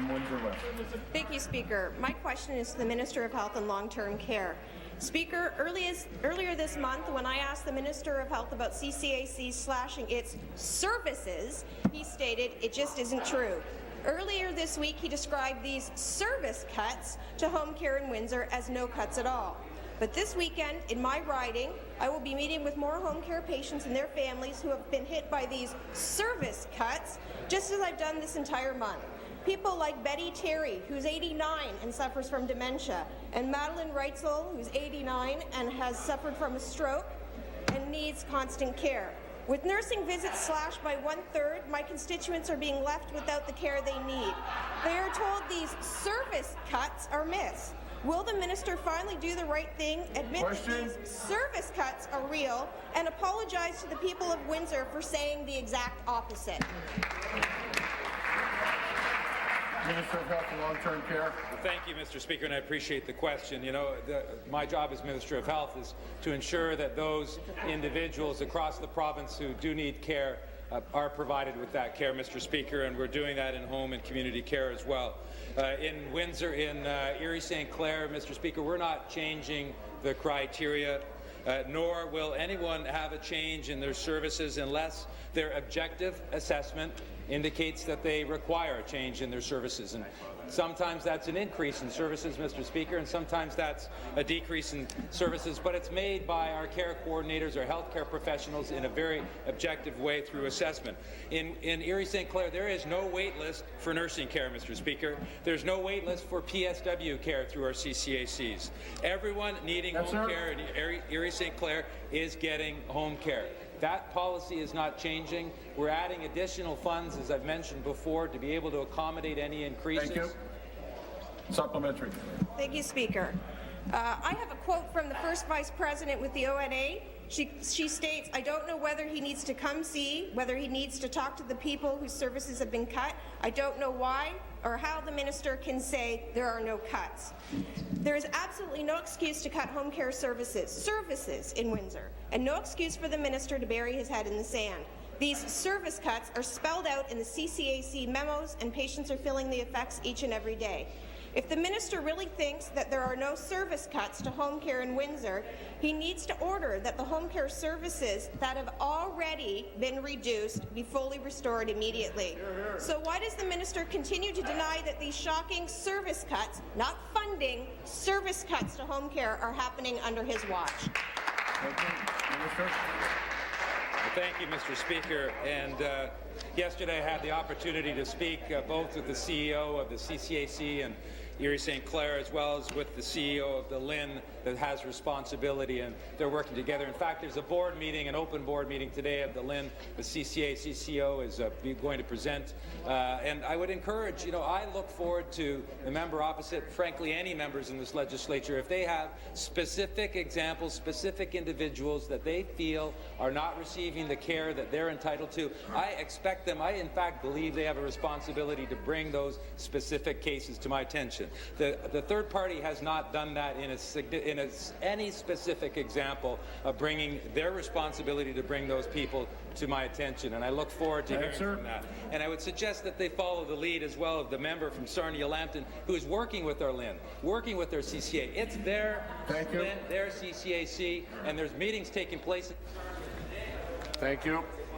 from Windsor West. Thank you, Speaker. My question is to the Minister of Health and Long-Term Care. Speaker, earlier this month, when I asked the Minister of Health about CCAC slashing its services, he stated it just isn't true. Earlier this week, he described these service cuts to home care in Windsor as no cuts at all. But this weekend, in my riding, I will be meeting with more home care patients and their families who have been hit by these service cuts, just as I've done this entire month. People like Betty Terry, who's 89 and suffers from dementia, and Madelyn Reitzel, who's 89 and has suffered from a stroke and needs constant care. With nursing visits slashed by 1/3, my constituents are being left without the care they need. They are told these service cuts are myths. Will the minister finally do the right thing, admit that these service cuts are real, and apologize to the people of Windsor for saying the exact opposite? Minister of Health and Long-Term Care. Well, thank you, Mr. Speaker, and I appreciate the question. You know, my job as Minister of Health is to ensure that those individuals across the province who do need care are provided with that care, Mr. Speaker, and we're doing that in home and community care as well. In Windsor, in Erie St. Clair, Mr. Speaker, we're not changing the criteria, nor will anyone have a change in their services unless their objective assessment indicates that they require a change in their services. And sometimes that's an increase in services, Mr. Speaker, and sometimes that's a decrease in services, but it's made by our care coordinators, our healthcare professionals, in a very objective way through assessment. In Erie St. Clair, there is no wait list for nursing care, Mr. Speaker. There's no wait list for PSW care through our CCACs. Everyone needing home care in Erie St. Clair is getting home care. That policy is not changing. We're adding additional funds, as I've mentioned before, to be able to accommodate any increases. Thank you. Supplementary. Thank you, Speaker. I have a quote from the first Vice President with the ONA. She states, I don't know whether he needs to come see, whether he needs to talk to the people whose services have been cut. I don't know why or how the minister can say there are no cuts. There is absolutely no excuse to cut home care services in Windsor, and no excuse for the minister to bury his head in the sand. These service cuts are spelled out in the CCAC memos, and patients are feeling the effects each and every day. If the minister really thinks that there are no service cuts to home care in Windsor, he needs to order that the home care services that have already been reduced be fully restored immediately. So why does the minister continue to deny that these shocking service cuts, not funding, service cuts to home care are happening under his watch? Thank you. Minister. Thank you, Mr. Speaker. And yesterday I had the opportunity to speak both with the CEO of the CCAC and Erie St. Clair, as well as with the CEO of the LHIN that has responsibility, and they're working together. In fact, there's a board meeting, an open board meeting today of the LHIN. The CCO is going to present, and I would encourage, I look forward to the member opposite, frankly, any members in this legislature, if they have specific examples, specific individuals that they feel are not receiving the care that they're entitled to. I expect them, I in fact believe they have a responsibility to bring those specific cases to my attention. The third party has not done that in any specific example of bringing their responsibility to bring those people to my attention, and I look forward to hearing from that. And I would suggest that they follow the lead as well of the member from Sarnia-Lambton, who is working with our LHIN, working with their CCA. It's their LHIN, their CCAC, and there's meetings taking place. Thank you.